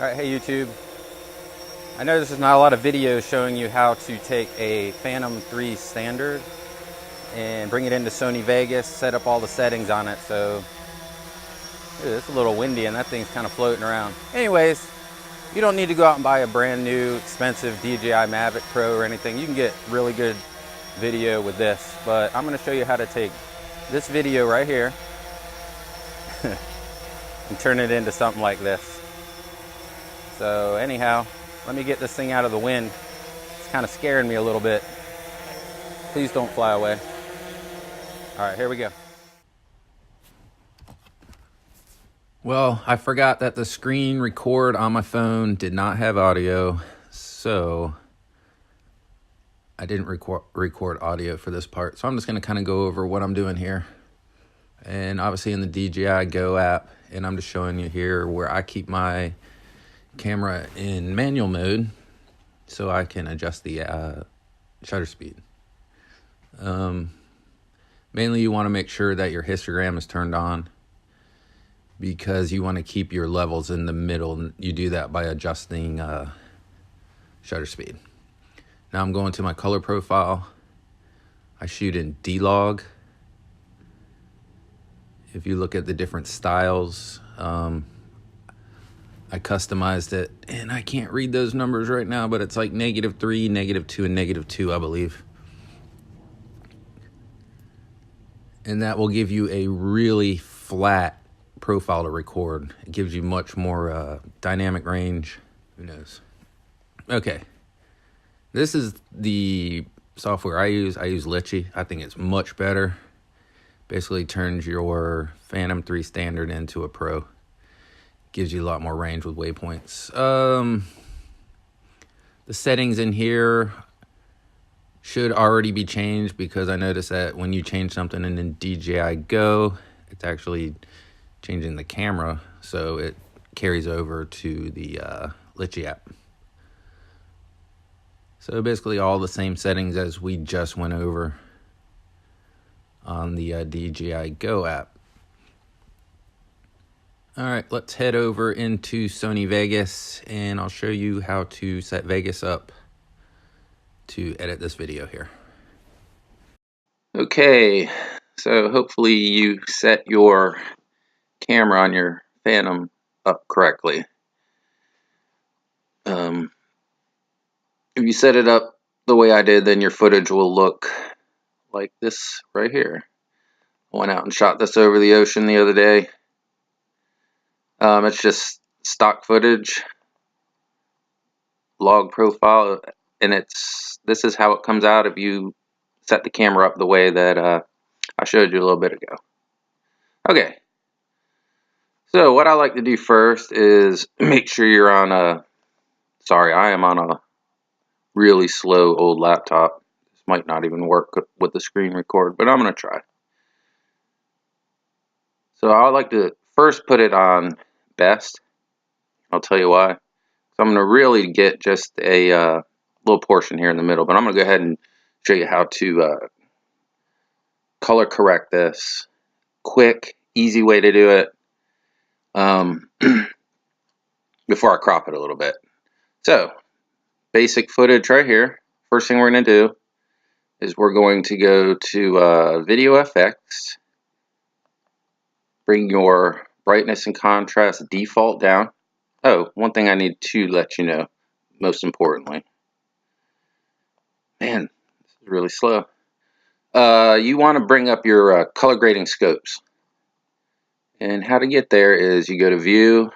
Alright, hey YouTube. I know this is not a lot of videos showing you how to take a Phantom 3 standard and bring it into Sony Vegas, set up all the settings on it. So it's a little windy and that thing's kind of floating around. Anyways, you don't need to go out and buy a brand new expensive DJI Mavic Pro or anything. You can get really good video with this, but I'm going to show you how to take this video right here and turn it into something like this. So anyhow, let me get this thing out of the wind. It's kind of scaring me a little bit. Please don't fly away. All right, here we go. Well, I forgot that the screen record on my phone did not have audio, so I didn't record audio for this part. So I'm just going to kind of go over what I'm doing here. And obviously in the DJI Go app, and I'm just showing you here where I keep my camera in manual mode so I can adjust the shutter speed. Mainly you want to make sure that your histogram is turned on because you want to keep your levels in the middle. You do that by adjusting shutter speed. Now I'm going to my color profile. I shoot in D-Log. If you look at the different styles, I customized it, and I can't read those numbers right now, but it's like -3, -2, and -2, I believe. And that will give you a really flat profile to record. It gives you much more dynamic range. Who knows? Okay. This is the software I use. I use Litchi. I think it's much better. Basically turns your Phantom 3 standard into a Pro. Gives you a lot more range with waypoints. The settings in here should already be changed because I noticed that when you change something in DJI Go, it's actually changing the camera, so it carries over to the Litchi app. So basically all the same settings as we just went over on the DJI Go app. All right, let's head over into Sony Vegas and I'll show you how to set Vegas up to edit this video here. Okay, so hopefully you set your camera on your Phantom up correctly. If you set it up the way I did, then your footage will look like this right here. I went out and shot this over the ocean the other day. It's just stock footage, log profile, and this is how it comes out if you set the camera up the way that I showed you a little bit ago. Okay, so what I like to do first is make sure you're on I am on a really slow old laptop. This might not even work with the screen record, but I'm going to try. So I like to first put it on best. I'll tell you why. So I'm going to really get just a little portion here in the middle, but I'm going to go ahead and show you how to color correct this. Quick, easy way to do it before I crop it a little bit. So basic footage right here. First thing we're going to do is we're going to go to Video FX, bring your brightness and contrast default down. Oh, one thing I need to let you know, most importantly. Man, this is really slow. You want to bring up your color grading scopes. And how to get there is you go to View,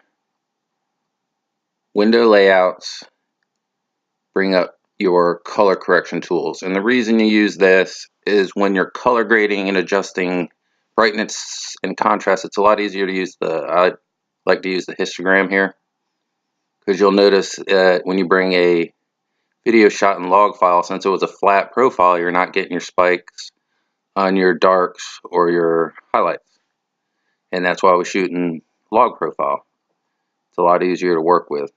Window Layouts, bring up your color correction tools. And the reason you use this is when you're color grading and adjusting brightness and contrast, it's a lot easier to use I like to use the histogram here, because you'll notice when you bring a video shot in log file, since it was a flat profile, you're not getting your spikes on your darks or your highlights, and that's why we shoot in log profile. It's a lot easier to work with.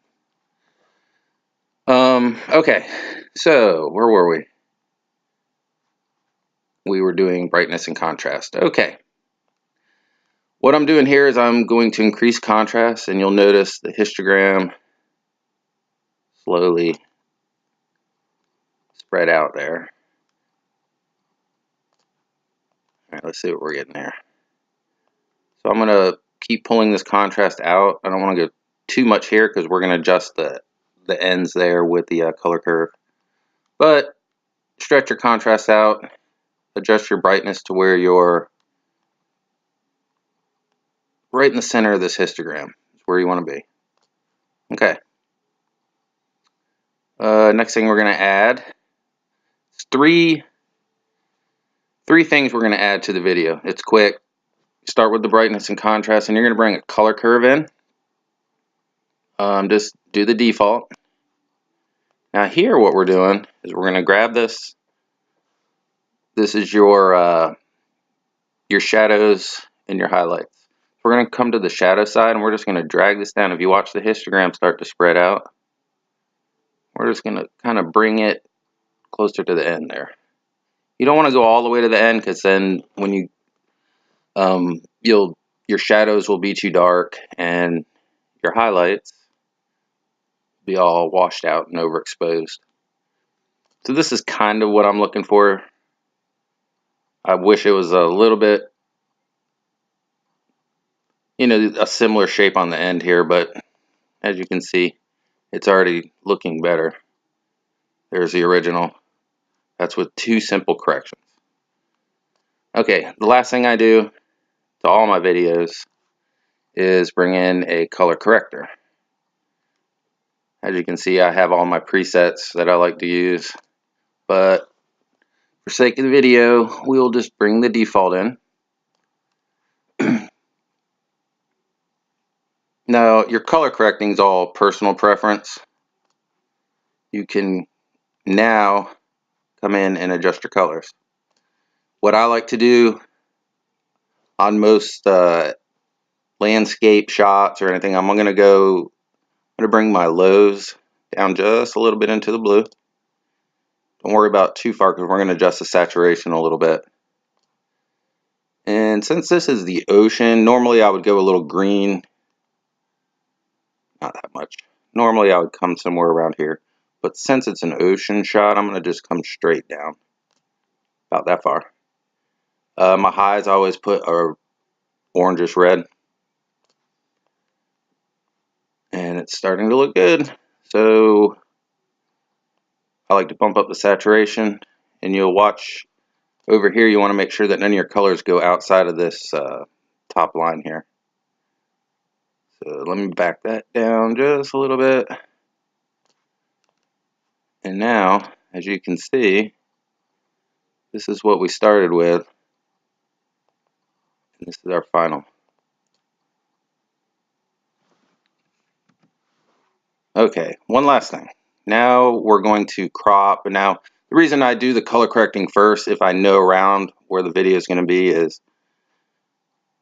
Okay, so where were we? We were doing brightness and contrast. Okay. What I'm doing here is I'm going to increase contrast, and you'll notice the histogram slowly spread out there. All right, let's see what we're getting there. So I'm gonna keep pulling this contrast out. I don't want to go too much here because we're gonna adjust the ends there with the color curve. But stretch your contrast out, adjust your brightness to where you're right in the center of this histogram. It's where you want to be. Okay. Next thing we're gonna add is three things we're gonna add to the video. It's quick. Start with the brightness and contrast, and you're gonna bring a color curve in. Just do the default. Now here what we're doing is we're going to grab this. This is your shadows and your highlights. We're going to come to the shadow side and we're just going to drag this down. If you watch the histogram start to spread out, we're just going to kind of bring it closer to the end there. You don't want to go all the way to the end because then when you your shadows will be too dark and your highlights be all washed out and overexposed. So this is kind of what I'm looking for. I wish it was a little bit, a similar shape on the end here, but as you can see, it's already looking better. There's the original. That's with 2 simple corrections. Okay, the last thing I do to all my videos is bring in a color corrector. As you can see, I have all my presets that I like to use, but for sake of the video, we'll just bring the default in. Now, your color correcting is all personal preference. You can now come in and adjust your colors. What I like to do on most landscape shots or anything, I'm going to bring my lows down just a little bit into the blue. Don't worry about too far because we're going to adjust the saturation a little bit. And since this is the ocean, normally I would go a little green. Not that much. Normally I would come somewhere around here. But since it's an ocean shot, I'm going to just come straight down. About that far. My highs I always put are orangish red. And it's starting to look good. So I like to bump up the saturation, and you'll watch over here. You want to make sure that none of your colors go outside of this top line here. So let me back that down just a little bit. And now, as you can see, this is what we started with. And this is our final. Okay, one last thing. Now we're going to crop. And now the reason I do the color correcting first, if I know around where the video is going to be, is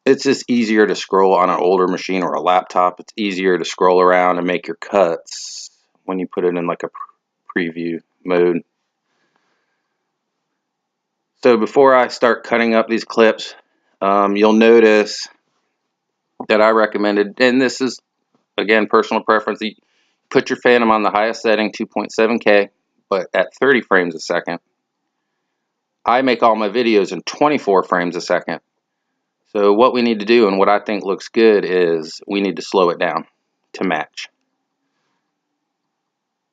it's just easier to scroll on an older machine or a laptop. It's easier to scroll around and make your cuts when you put it in like a preview mode. So before I start cutting up these clips, you'll notice that I recommended, and this is again personal preference, you put your Phantom on the highest setting, 2.7K, but at 30 frames a second. I make all my videos in 24 frames a second. So what we need to do, and what I think looks good, is we need to slow it down to match.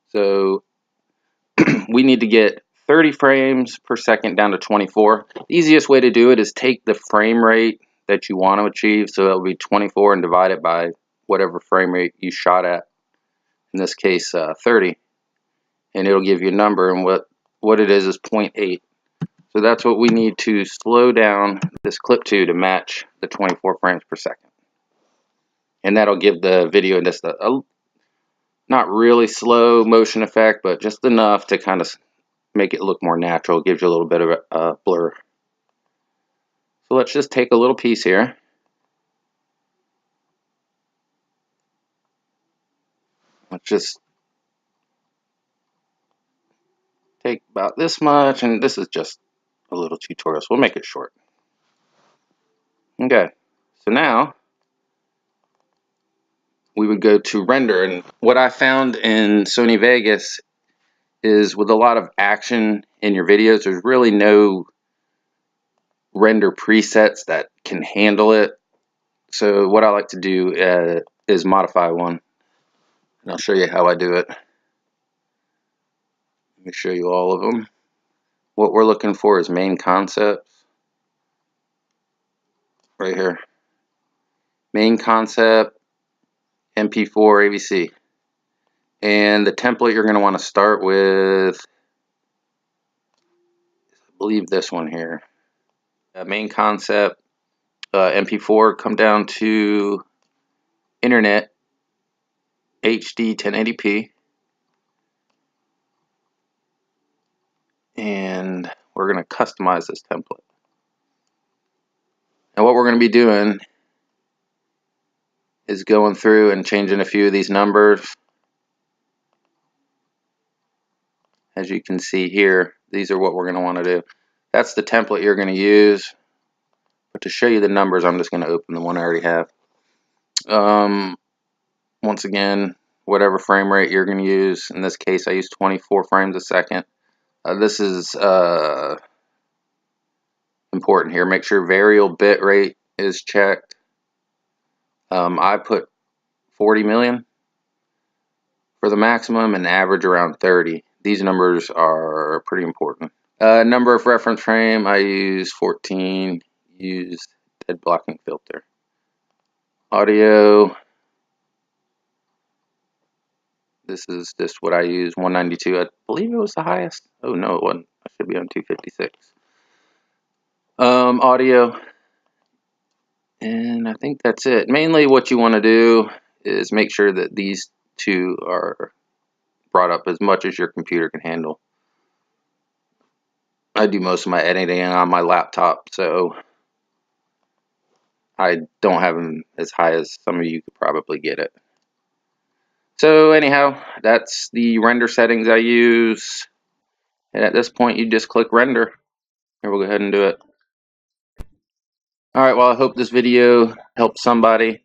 So we need to get 30 frames per second down to 24. The easiest way to do it is take the frame rate that you want to achieve, so that will be 24, and divide it by whatever frame rate you shot at, in this case 30, and it'll give you a number, and what it is 0.8. So that's what we need to slow down this clip to match the 24 frames per second. And that'll give the video just a not really slow motion effect, but just enough to kind of make it look more natural. It gives you a little bit of a blur. So let's just take a little piece here. Let's just take about this much, and this is just a little tutorial, so we'll make it short. Okay, so now we would go to render. And what I found in Sony Vegas is with a lot of action in your videos, there's really no render presets that can handle it. So what I like to do is modify one. And I'll show you how I do it. Let me show you all of them. What we're looking for is main concepts. Right here. Main concept, MP4, AVC. And the template you're going to want to start with, I believe this one here. Main concept, MP4, come down to internet, HD 1080p. And we're going to customize this template. And what we're going to be doing is going through and changing a few of these numbers. As you can see here, these are what we're going to want to do. That's the template you're going to use. But to show you the numbers, I'm just going to open the one I already have. Once again, whatever frame rate you're going to use. In this case, I use 24 frames a second. This is important here. Make sure variable bit rate is checked. I put 40 million for the maximum and average around 30. These numbers are pretty important. Number of reference frame, I use 14. Use dead blocking filter. Audio, this is just what I use, 192. I believe it was the highest. Oh no, it wasn't. I should be on 256. Audio, and I think that's it. Mainly what you want to do is make sure that these two are brought up as much as your computer can handle. I do most of my editing on my laptop, so I don't have them as high as some of you could probably get it. So anyhow, that's the render settings I use. And at this point, you just click render. Here, we'll go ahead and do it. All right, well, I hope this video helped somebody.